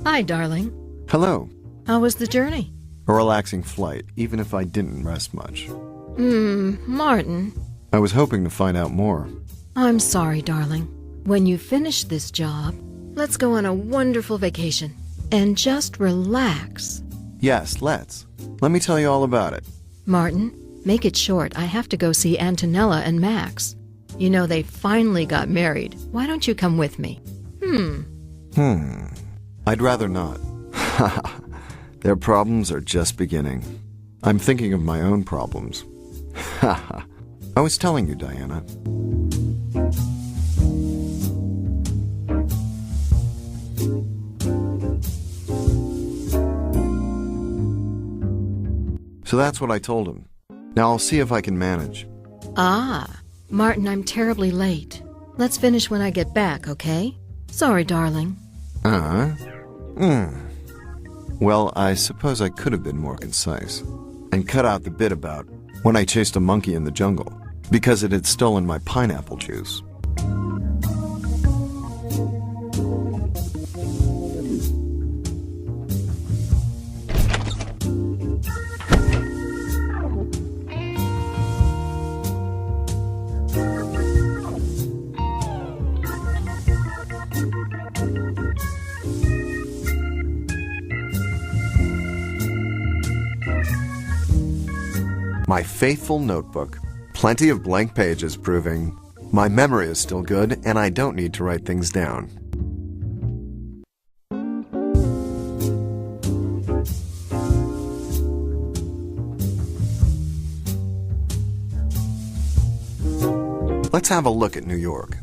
Hi, darling. Hello. How was the journey? A relaxing flight, even if I didn't rest much. Martin. I was hoping to find out more. I'm sorry, darling. When you finish this job, let's go on a wonderful vacation and just relax. Yes, let's. Let me tell you all about it. Martin, make it short. I have to go see Antonella and Max. You know, they finally got married. Why don't you come with me? I'd rather not. Their problems are just beginning. I'm thinking of my own problems. I was telling you, Diana. So that's what I told him. Now I'll see if I can manage. Martin, I'm terribly late. Let's finish when I get back, okay? Sorry, darling. Well, I suppose I could have been more concise and cut out the bit about when I chased a monkey in the jungle because it had stolen my pineapple juice. My faithful notebook. Plenty of blank pages proving my memory is still good and I don't need to write things down. Let's have a look at New York.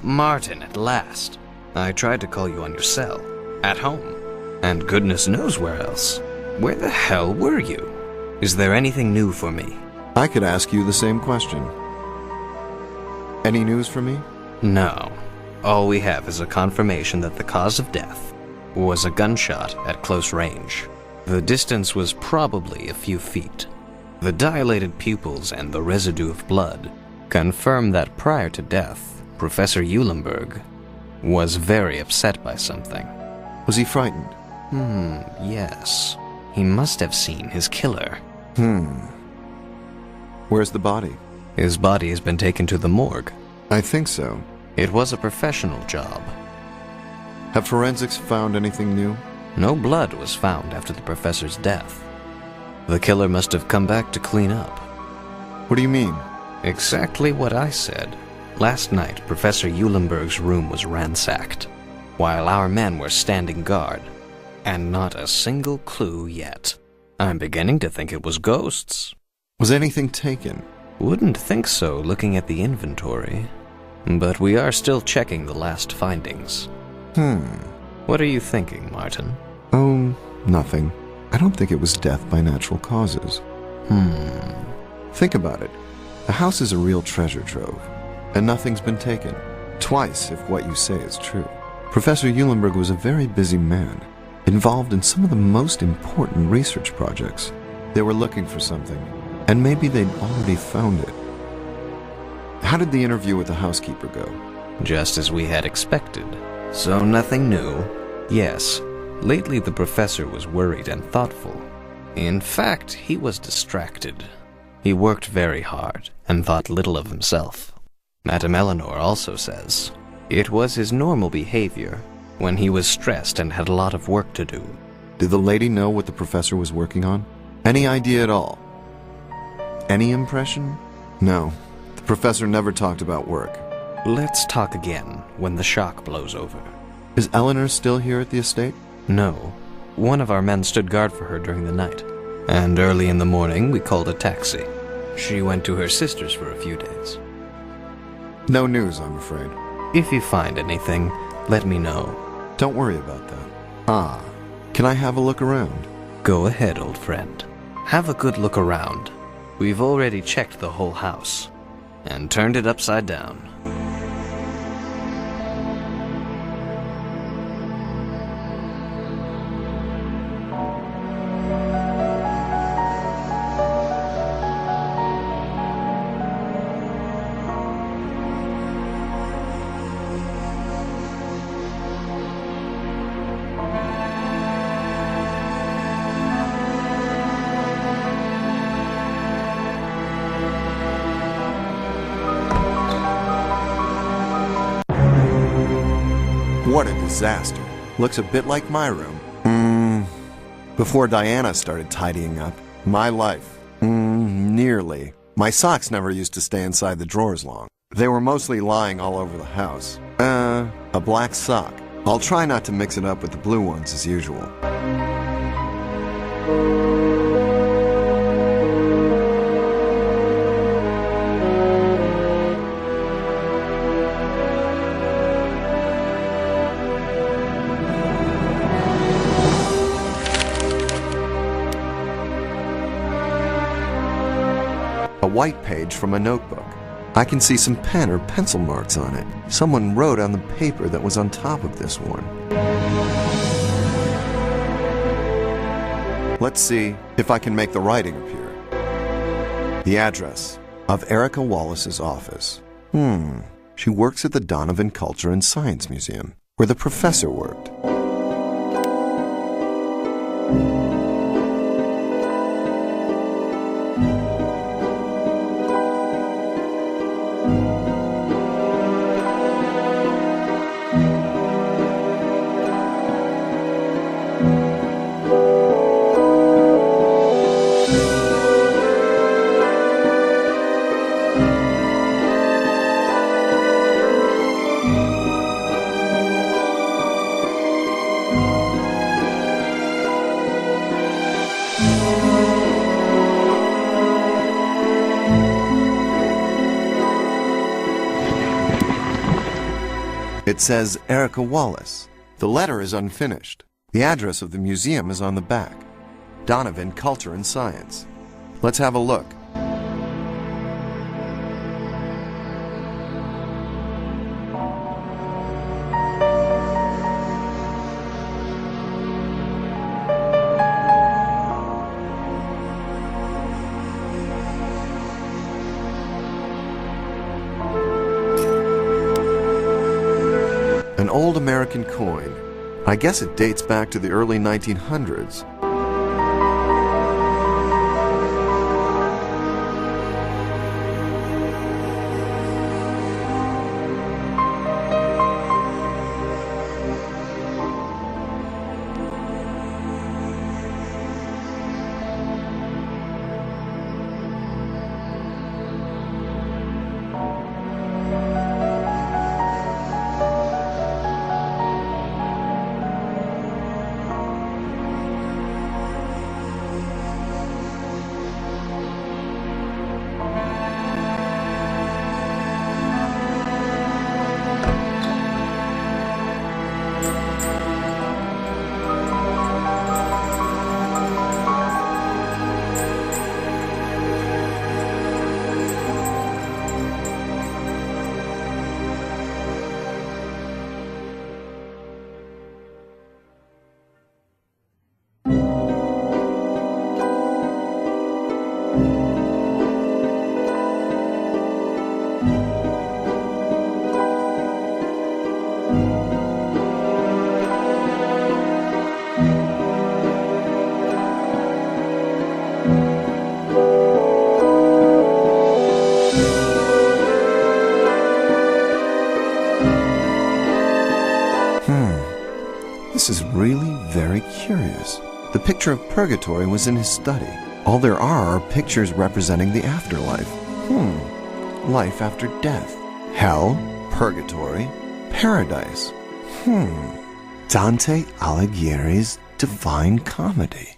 Martin, at last. I tried to call you on your cell. At home. And goodness knows where else. Where the hell were you? Is there anything new for me? I could ask you the same question. Any news for me? No. All we have is a confirmation that the cause of death was a gunshot at close range. The distance was probably a few feet. The dilated pupils and the residue of blood confirm that prior to death, Professor Eulemberg was very upset by something. Was he frightened? Yes. He must have seen his killer. Where's the body? His body has been taken to the morgue. I think so. It was a professional job. Have forensics found anything new? No blood was found after the professor's death. The killer must have come back to clean up. What do you mean? Exactly what I said. Last night, Professor Eulemberg's room was ransacked, while our men were standing guard, and not a single clue yet. I'm beginning to think it was ghosts. Was anything taken? Wouldn't think so, looking at the inventory. But we are still checking the last findings. What are you thinking, Martin? Oh, nothing. I don't think it was death by natural causes. Think about it. The house is a real treasure trove. And nothing's been taken. Twice, if what you say is true. Professor Eulemberg was a very busy man, involved in some of the most important research projects. They were looking for something, and maybe they'd already found it. How did the interview with the housekeeper go? Just as we had expected. So nothing new. Yes, lately the professor was worried and thoughtful. In fact, he was distracted. He worked very hard and thought little of himself. Madame Eleanor also says it was his normal behavior when he was stressed and had a lot of work to do. Did the lady know what the professor was working on? Any idea at all? Any impression? No. The professor never talked about work. Let's talk again when the shock blows over. Is Eleanor still here at the estate? No. One of our men stood guard for her during the night. And early in the morning, we called a taxi. She went to her sister's for a few days. No news, I'm afraid. If you find anything, let me know. Don't worry about that. Ah, can I have a look around? Go ahead, old friend. Have a good look around. We've already checked the whole house and turned it upside down. What a disaster. Looks a bit like my room. Before Diana started tidying up, my life. Nearly. My socks never used to stay inside the drawers long. They were mostly lying all over the house. A black sock. I'll try not to mix it up with the blue ones as usual. A white page from a notebook. I can see some pen or pencil marks on it. Someone wrote on the paper that was on top of this one. Let's see if I can make the writing appear. The address of Erica Wallace's office. She works at the Donovan Culture and Science Museum, where the professor worked. It says Erica Wallace. The letter is unfinished. The address of the museum is on the back. Donovan Culture and Science. Let's have a look. An old American coin. I guess it dates back to the early 1900s. This is really very curious. The picture of purgatory was in his study. All there are pictures representing the afterlife. Life after death. Hell, purgatory, paradise. Dante Alighieri's Divine Comedy.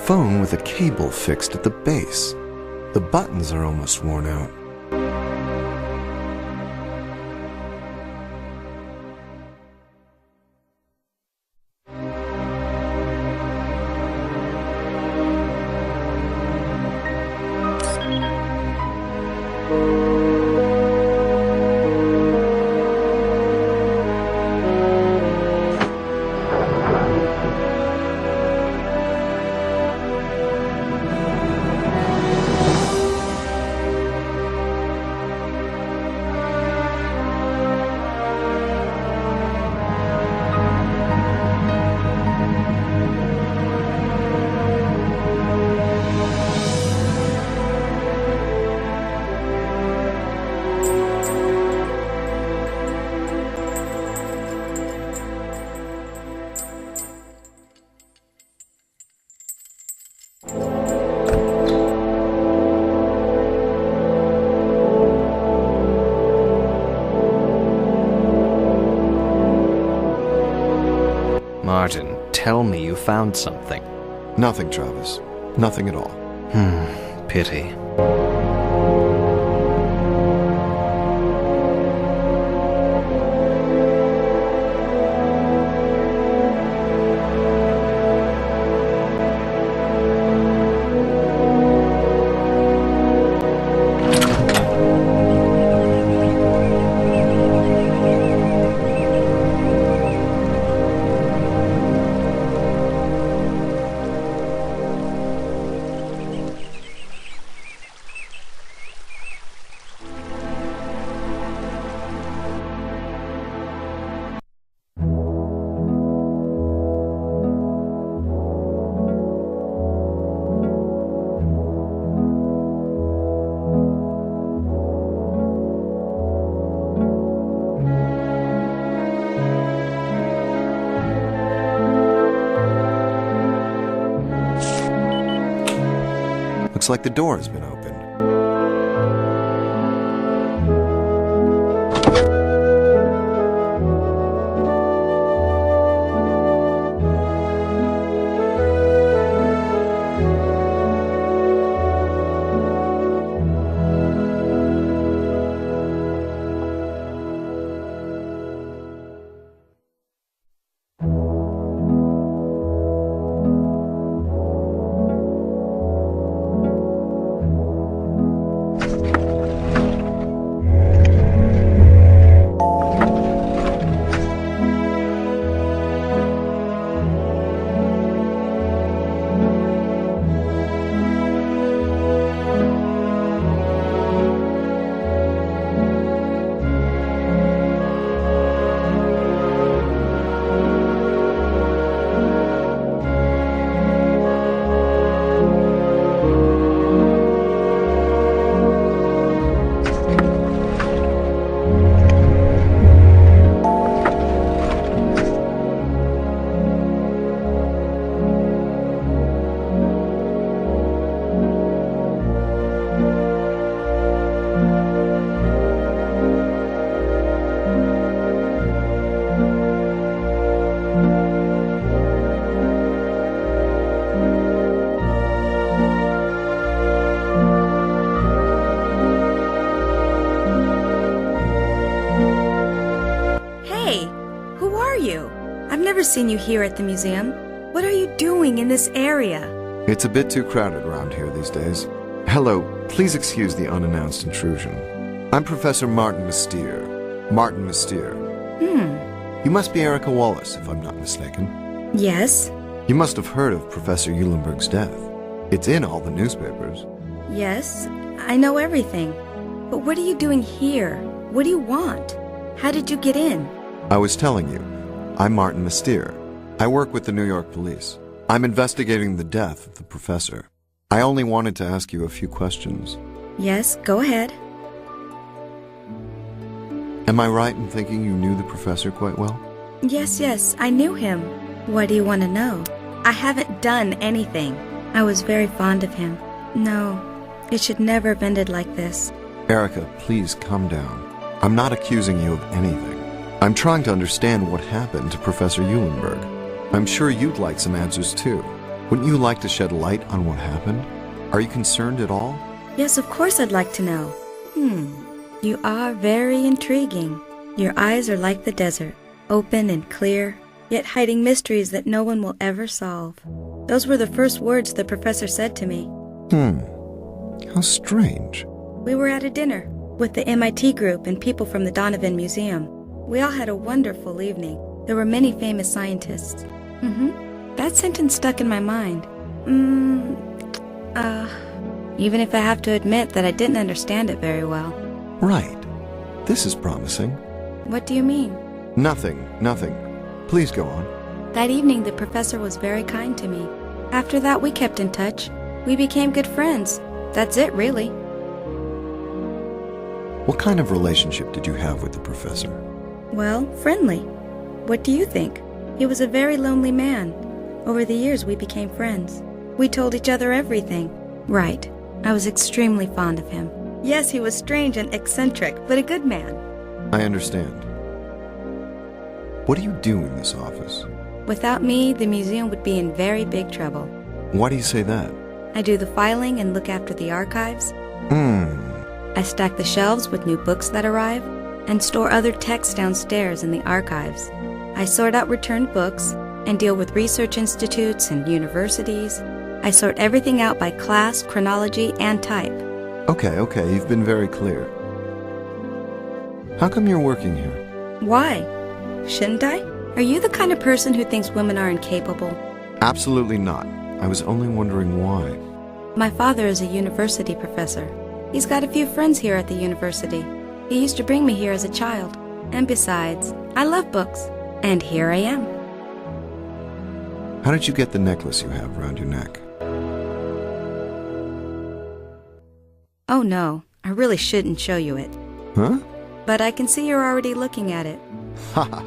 phone with a cable fixed at the base. The buttons are almost worn out. Martin, tell me you found something. Nothing, Travis. Nothing at all. Pity. Looks like the door has been opened. I've never seen you here at the museum. What are you doing in this area? It's a bit too crowded around here these days. Hello, please excuse the unannounced intrusion. I'm Professor Martin Mystère. Martin Mystère. You must be Erica Wallace, if I'm not mistaken. Yes. You must have heard of Professor Eulemberg's death. It's in all the newspapers. Yes, I know everything. But what are you doing here? What do you want? How did you get in? I was telling you, I'm Martin Mystère. I work with the New York police. I'm investigating the death of the professor. I only wanted to ask you a few questions. Yes, go ahead. Am I right in thinking you knew the professor quite well? Yes, I knew him. What do you want to know? I haven't done anything. I was very fond of him. No, it should never have ended like this. Erica, please calm down. I'm not accusing you of anything. I'm trying to understand what happened to Professor Eulemberg. I'm sure you'd like some answers too. Wouldn't you like to shed light on what happened? Are you concerned at all? Yes, of course I'd like to know. You are very intriguing. Your eyes are like the desert, open and clear, yet hiding mysteries that no one will ever solve. Those were the first words the professor said to me. How strange. We were at a dinner with the MIT group and people from the Donovan Museum. We all had a wonderful evening. There were many famous scientists. That sentence stuck in my mind. Even if I have to admit that I didn't understand it very well. Right. This is promising. What do you mean? Nothing. Please go on. That evening, the professor was very kind to me. After that, we kept in touch. We became good friends. That's it, really. What kind of relationship did you have with the professor? Well, friendly. What do you think? He was a very lonely man. Over the years, we became friends. We told each other everything. Right. I was extremely fond of him. Yes, he was strange and eccentric, but a good man. I understand. What do you do in this office? Without me, the museum would be in very big trouble. Why do you say that? I do the filing and look after the archives. I stack the shelves with new books that arrive and store other texts downstairs in the archives. I sort out returned books and deal with research institutes and universities. I sort everything out by class, chronology, and type. Okay, you've been very clear. How come you're working here? Why? Shouldn't I? Are you the kind of person who thinks women are incapable? Absolutely not. I was only wondering why. My father is a university professor. He's got a few friends here at the university. He used to bring me here as a child. And besides, I love books. And here I am. How did you get the necklace you have around your neck? Oh no, I really shouldn't show you it. Huh? But I can see you're already looking at it. Haha.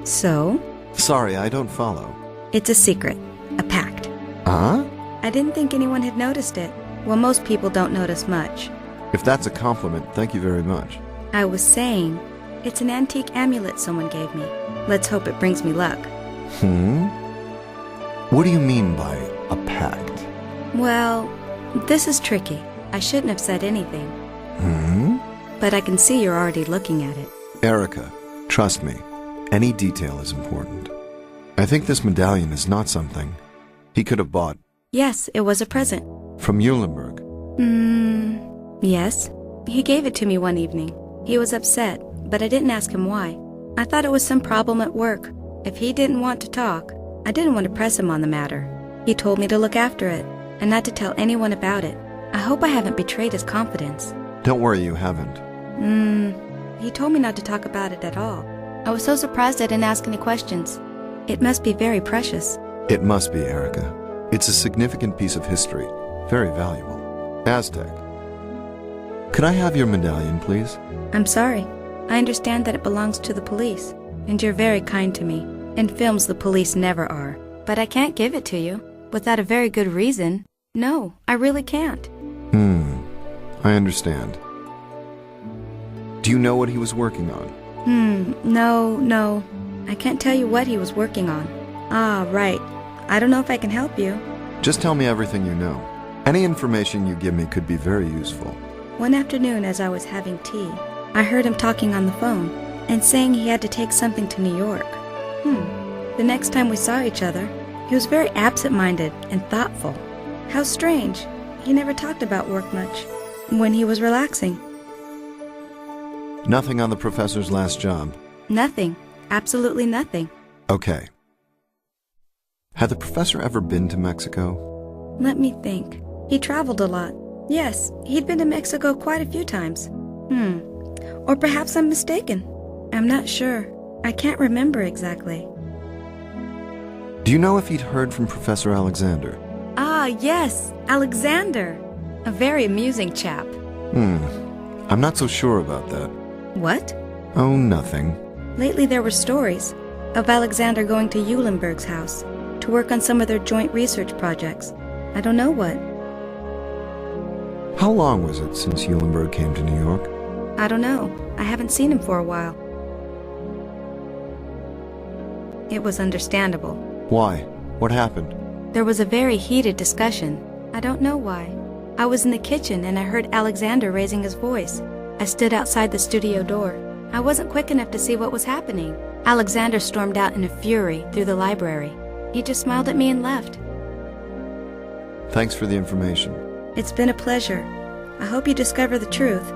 So? Sorry, I don't follow. It's a secret. A pact. Huh? I didn't think anyone had noticed it. Well, most people don't notice much. If that's a compliment, thank you very much. I was saying, it's an antique amulet someone gave me. Let's hope it brings me luck. What do you mean by a pact? Well, this is tricky. I shouldn't have said anything. But I can see you're already looking at it. Erica, trust me. Any detail is important. I think this medallion is not something he could have bought. Yes, it was a present. From Eulemberg. Yes. He gave it to me one evening. He was upset, but I didn't ask him why. I thought it was some problem at work. If he didn't want to talk, I didn't want to press him on the matter. He told me to look after it, and not to tell anyone about it. I hope I haven't betrayed his confidence. Don't worry, you haven't. He told me not to talk about it at all. I was so surprised I didn't ask any questions. It must be very precious. It must be, Erica. It's a significant piece of history. Very valuable. Aztec. Could I have your medallion, please? I'm sorry. I understand that it belongs to the police, and you're very kind to me. In films, the police never are. But I can't give it to you without a very good reason. No, I really can't. I understand. Do you know what he was working on? No. I can't tell you what he was working on. Ah, right. I don't know if I can help you. Just tell me everything you know. Any information you give me could be very useful. One afternoon as I was having tea, I heard him talking on the phone and saying he had to take something to New York. The next time we saw each other, he was very absent-minded and thoughtful. How strange. He never talked about work much when he was relaxing. Nothing on the professor's last job? Nothing. Absolutely nothing. Okay. Had the professor ever been to Mexico? Let me think. He traveled a lot. Yes, he'd been to Mexico quite a few times. Or perhaps I'm mistaken. I'm not sure. I can't remember exactly. Do you know if he'd heard from Professor Alexander? Ah, yes, Alexander. A very amusing chap. I'm not so sure about that. What? Oh, nothing. Lately there were stories of Alexander going to Eulemberg's house to work on some of their joint research projects. I don't know what. How long was it since Eulemberg came to New York? I don't know. I haven't seen him for a while. It was understandable. Why? What happened? There was a very heated discussion. I don't know why. I was in the kitchen and I heard Alexander raising his voice. I stood outside the studio door. I wasn't quick enough to see what was happening. Alexander stormed out in a fury through the library. He just smiled at me and left. Thanks for the information. It's been a pleasure. I hope you discover the truth.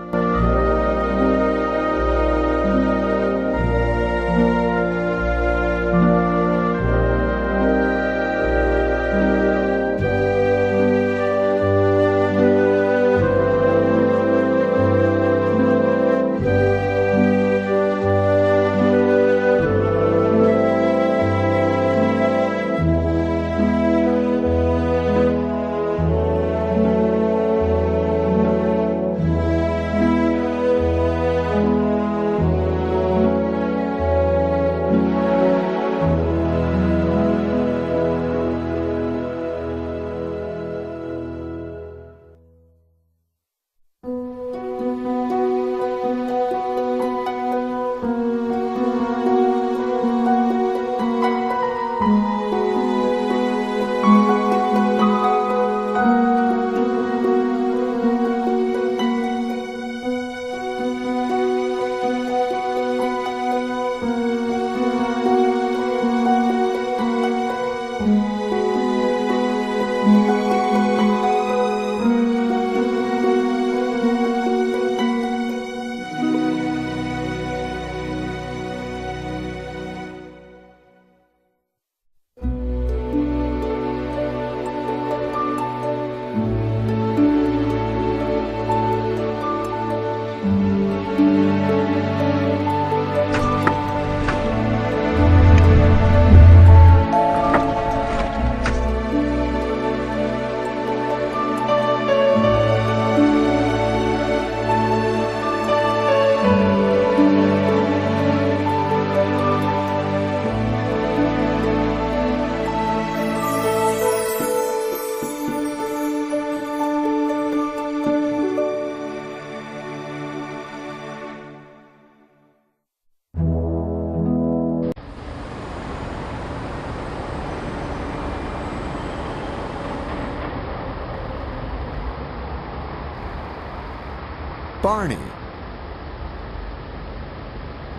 Barney!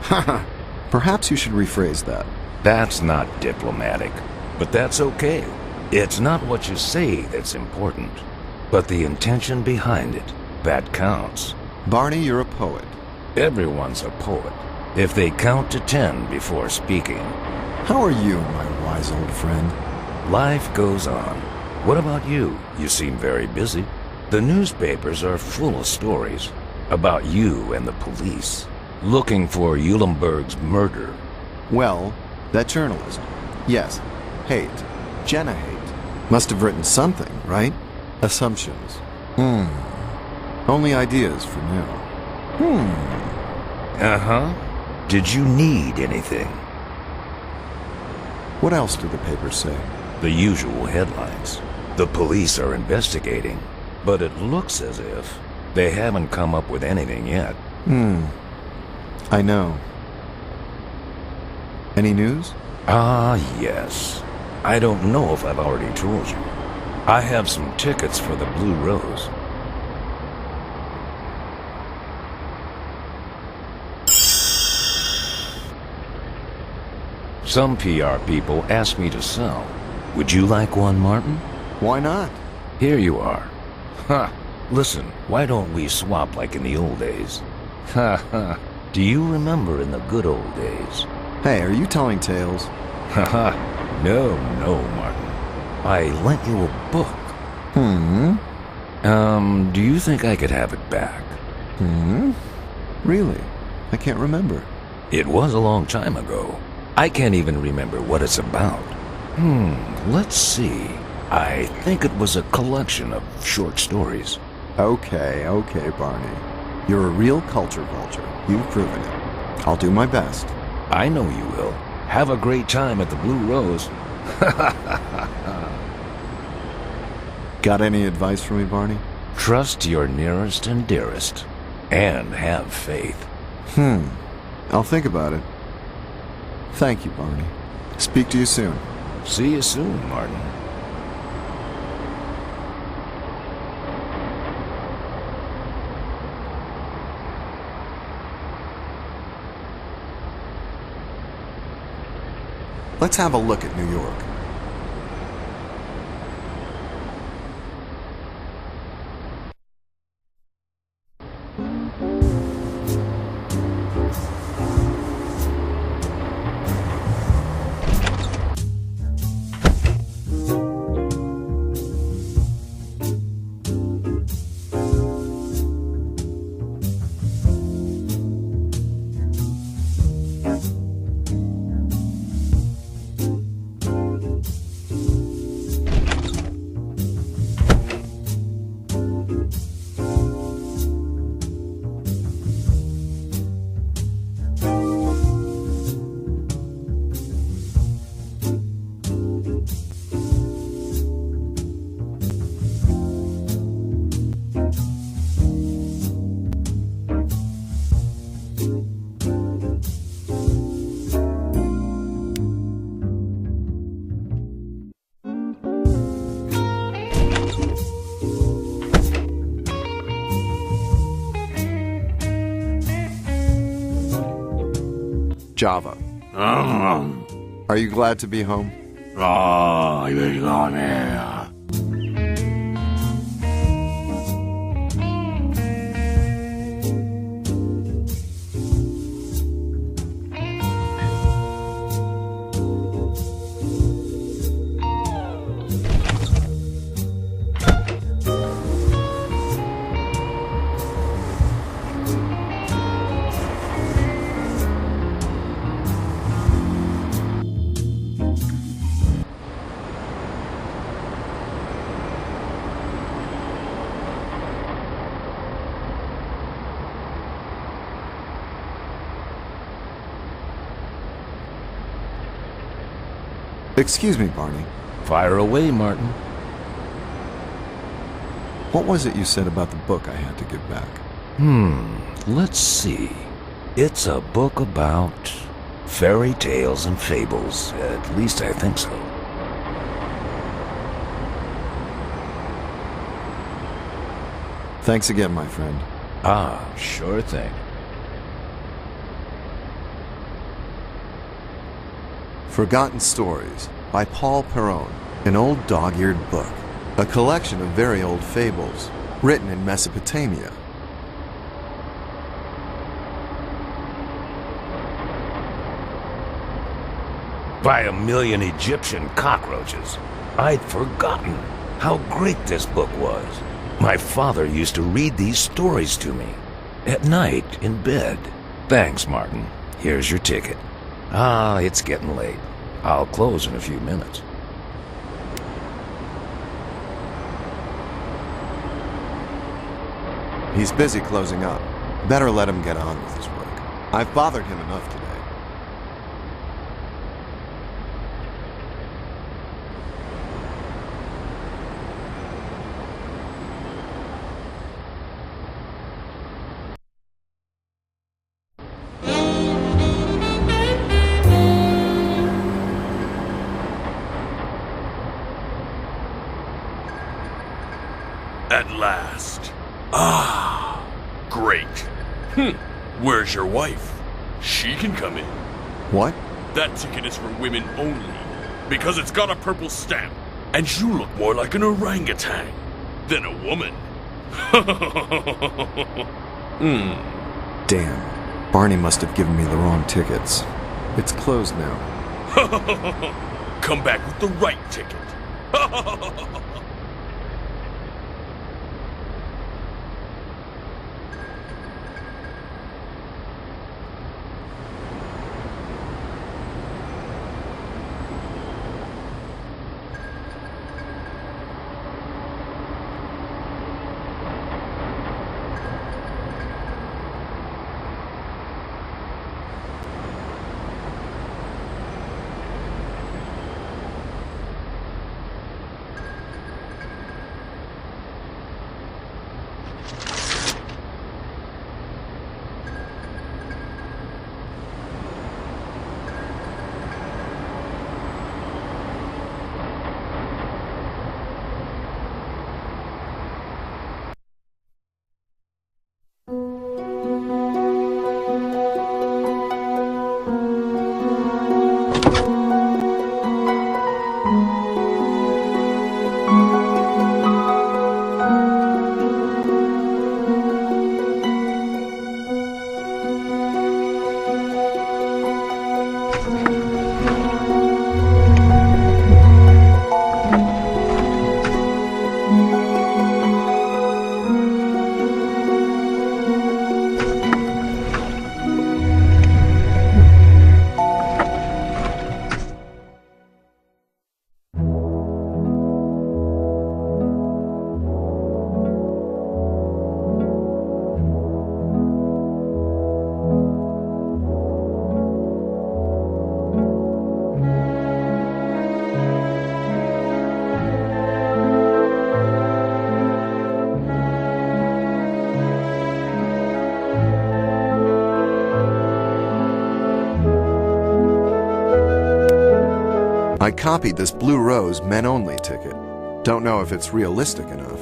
Haha, perhaps you should rephrase that. That's not diplomatic, but that's okay. It's not what you say that's important, but the intention behind it. That counts. Barney, you're a poet. Everyone's a poet, if they count to 10 before speaking. How are you, my wise old friend? Life goes on. What about you? You seem very busy. The newspapers are full of stories about you and the police, looking for Eulemberg's murder. Well, that journalist. Yes, Haight. Jenna Haight. Must have written something, right? Assumptions. Only ideas for now. Uh-huh. Did you need anything? What else do the papers say? The usual headlines. The police are investigating, but it looks as if they haven't come up with anything yet. I know. Any news? Ah, yes. I don't know if I've already told you. I have some tickets for the Blue Rose. Some PR people asked me to sell. Would you like one, Martin? Why not? Here you are. Ha! Listen, why don't we swap like in the old days? Ha ha. Do you remember in the good old days? Hey, are you telling tales? Ha ha. No, Martin. I lent you a book. Do you think I could have it back? Really? I can't remember. It was a long time ago. I can't even remember what it's about. Let's see. I think it was a collection of short stories. Okay, Barney. You're a real culture vulture. You've proven it. I'll do my best. I know you will. Have a great time at the Blue Rose. Got any advice for me, Barney? Trust your nearest and dearest. And have faith. I'll think about it. Thank you, Barney. Speak to you soon. See you soon, Martin. Let's have a look at New York. Java. Are you glad to be home? Excuse me, Barney. Fire away, Martin. What was it you said about the book I had to give back? Let's see. It's a book about fairy tales and fables. At least I think so. Thanks again, my friend. Sure thing. Forgotten Stories by Paul Perron, an old dog-eared book, a collection of very old fables, written in Mesopotamia. By a million Egyptian cockroaches. I'd forgotten how great this book was. My father used to read these stories to me at night in bed. Thanks, Martin. Here's your ticket. It's getting late. I'll close in a few minutes. He's busy closing up. Better let him get on with his work. I've bothered him enough today. At last. Great. Where's your wife? She can come in. What? That ticket is for women only, because it's got a purple stamp, and you look more like an orangutan than a woman. Damn. Barney must have given me the wrong tickets. It's closed now. Come back with the right ticket. copied this Blue Rose men-only ticket. Don't know if it's realistic enough.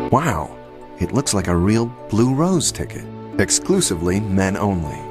Wow, it looks like a real Blue Rose ticket. Exclusively men only.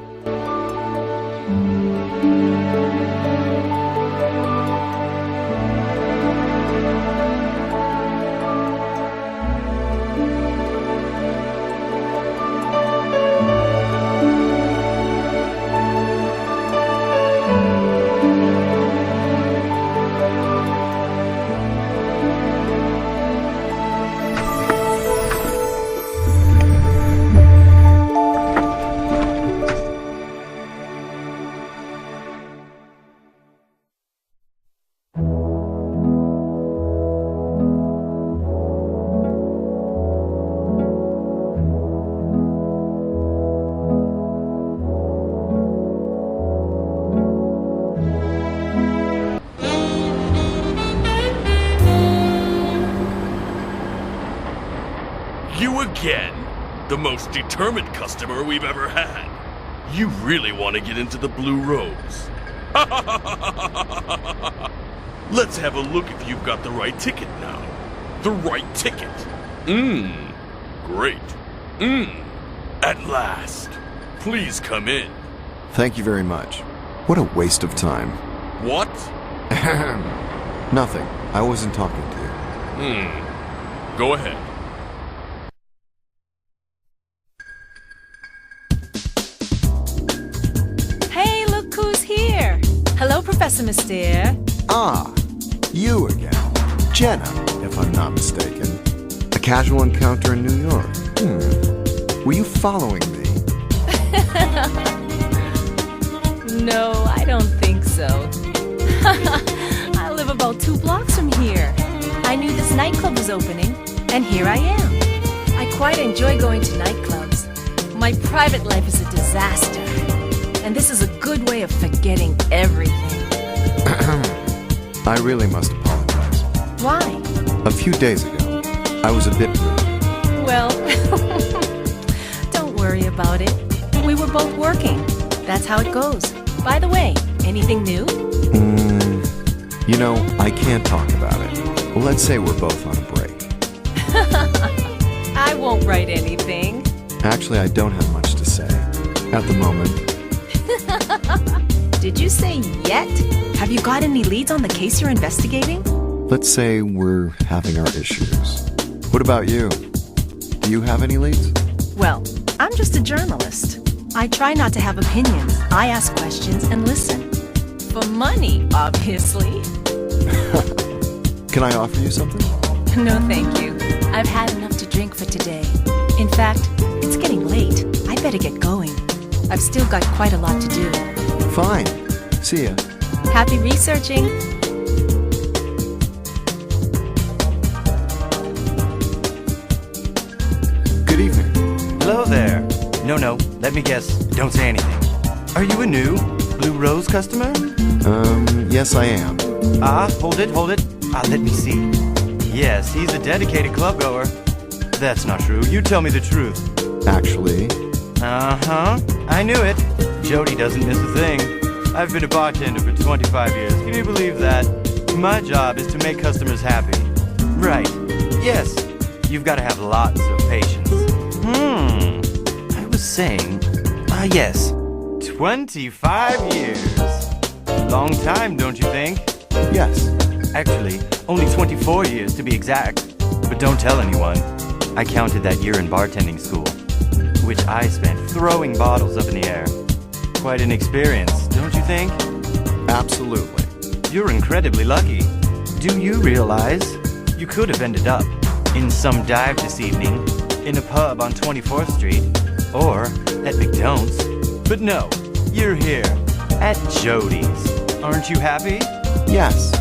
You again? The most determined customer we've ever had. You really want to get into the Blue Rose. Let's have a look if you've got the right ticket now. The right ticket. Great. At last. Please come in. Thank you very much. What a waste of time. What? Nothing. I wasn't talking to you. Go ahead. Hey, look who's here. Hello, Professor Mystère. Ah, you again. Jenna, if I'm not mistaken. A casual encounter in New York. Were you following me? No, I don't think so. I live about 2 blocks from here. I knew this nightclub was opening, and here I am. I quite enjoy going to nightclubs. My private life is a disaster, and this is a good way of forgetting everything. I really must apologize. Why? A few days ago, I was a bit rude. Well, don't worry about it. We were both working. That's how it goes. By the way, anything new? You know, I can't talk about it. Well, let's say we're both on a break. I won't write anything. Actually, I don't have much to say. At the moment. Did you say yet? Have you got any leads on the case you're investigating? Let's say we're having our issues. What about you? Do you have any leads? Well, I'm just a journalist. I try not to have opinions. I ask questions and listen. For money, obviously. Can I offer you something? No, thank you. I've had enough to drink for today. In fact, it's getting late. I better get going. I've still got quite a lot to do. Fine. See ya. Happy researching. Good evening. Hello there. No, let me guess. Don't say anything. Are you a new Blue Rose customer? Yes I am. Hold it. Let me see. Yes, he's a dedicated club goer. That's not true. You tell me the truth. Actually, I knew it. Jody doesn't miss a thing. I've been a bartender for 25 years. Can you believe that? My job is to make customers happy. Right. Yes. You've got to have lots of patience. I was saying... yes. 25 years. Long time, don't you think? yes. Actually, only 24 years to be exact. But don't tell anyone. I counted that year in bartending school, which I spent throwing bottles up in the air. Quite an experience, don't you think? Absolutely. You're incredibly lucky. Do you realize you could have ended up in some dive this evening, in a pub on 24th Street, or at McDonald's? But no, you're here, at Jody's. Aren't you happy? Yes.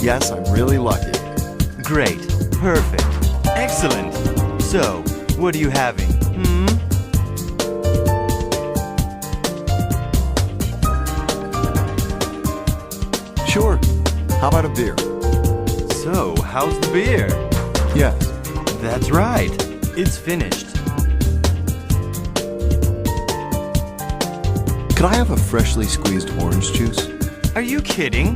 Yes, I'm really lucky. Great. Perfect. Excellent. So, what are you having? Sure. How about a beer? So So, how's the beer? Yes. That's right. It's finished. Could I have a freshly squeezed orange juice? Are you kidding?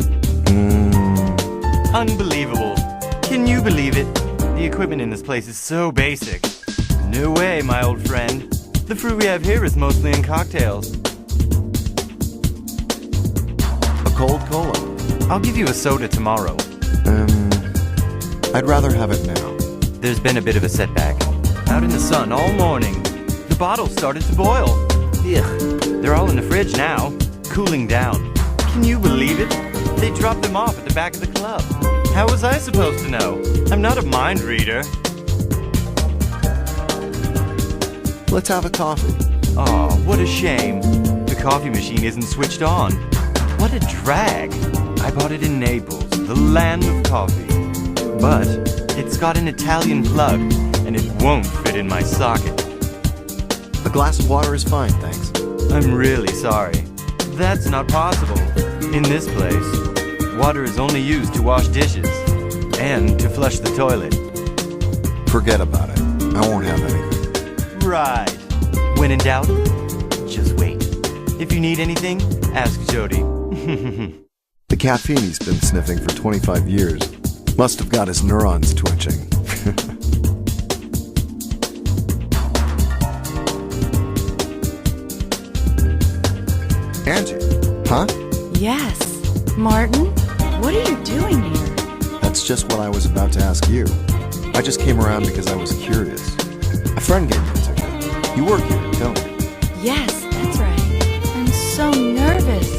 Unbelievable. Can you believe it? The equipment in this place is so basic. No way, my old friend. The fruit we have here is mostly in cocktails. A cold cola? I'll give you a soda tomorrow. I'd rather have it now. There's been a bit of a setback. Out in the sun all morning. The bottle started to boil. Ugh. They're all in the fridge now, cooling down. Can you believe it? They dropped them off at the back of the club. How was I supposed to know? I'm not a mind reader. Let's have a coffee. Aw, what a shame. The coffee machine isn't switched on. What a drag. I bought it in Naples, the land of coffee. But it's got an Italian plug, and it won't fit in my socket. A glass of water is fine, thanks. I'm really sorry. That's not possible. In this place, water is only used to wash dishes and to flush the toilet. Forget about it. I won't have anything. Right. When in doubt, just wait. If you need anything, ask Jody. The caffeine he's been sniffing for 25 years must have got his neurons twitching. Angie, huh? Yes. Martin, what are you doing here? That's just what I was about to ask you. I just came around because I was curious. A friend gave me a ticket. You work here, don't you? Yes, that's right. I'm so nervous.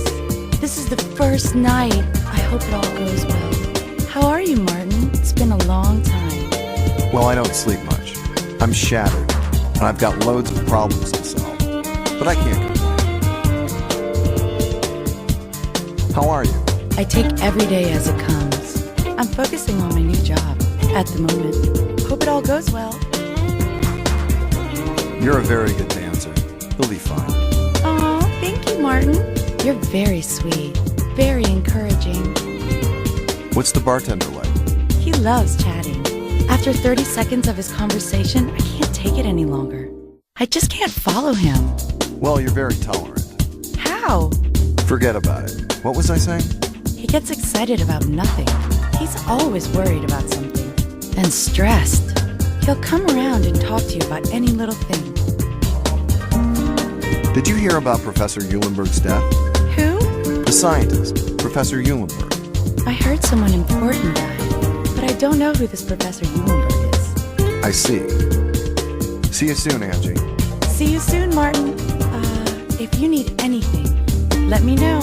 This is the first night. I hope it all goes well. How are you, Martin? It's been a long time. Well, I don't sleep much. I'm shattered, and I've got loads of problems to solve. But I can't complain. How are you? I take every day as it comes. I'm focusing on my new job at the moment. Hope it all goes well. You're a very good dancer. You'll be fine. Aw, thank you, Martin. You're very sweet, very encouraging. What's the bartender like? He loves chatting. After 30 seconds of his conversation, I can't take it any longer. I just can't follow him. Well, you're very tolerant. How? Forget about it. What was I saying? He gets excited about nothing. He's always worried about something. And stressed. He'll come around and talk to you about any little thing. Did you hear about Professor Eulemberg's death? Who? The scientist, Professor Eulemberg. I heard someone important died, but I don't know who this Professor Eulemberg is. I see. See you soon, Angie. See you soon, Martin. If you need anything, let me know.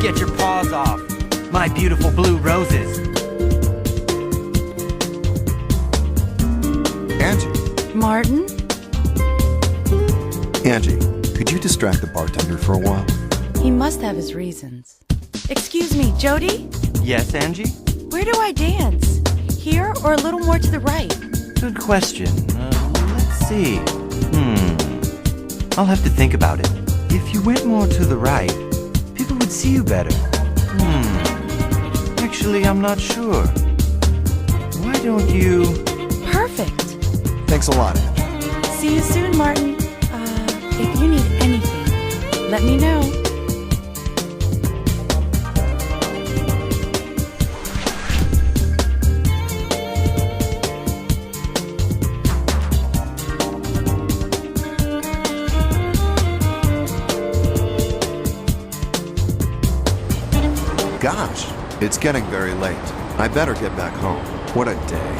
Get your paws off, my beautiful blue roses. Angie. Martin? Angie, could you distract the bartender for a while? He must have his reasons. Excuse me, Jody? Yes, Angie? Where do I dance? Here or a little more to the right? Good question. Let's see. I'll have to think about it. If you went more to the right, people would see you better. Actually, I'm not sure. Why don't you... Perfect. Thanks a lot, Angie. See you soon, Martin. If you need anything, let me know. Gosh, it's getting very late. I better get back home. What a day.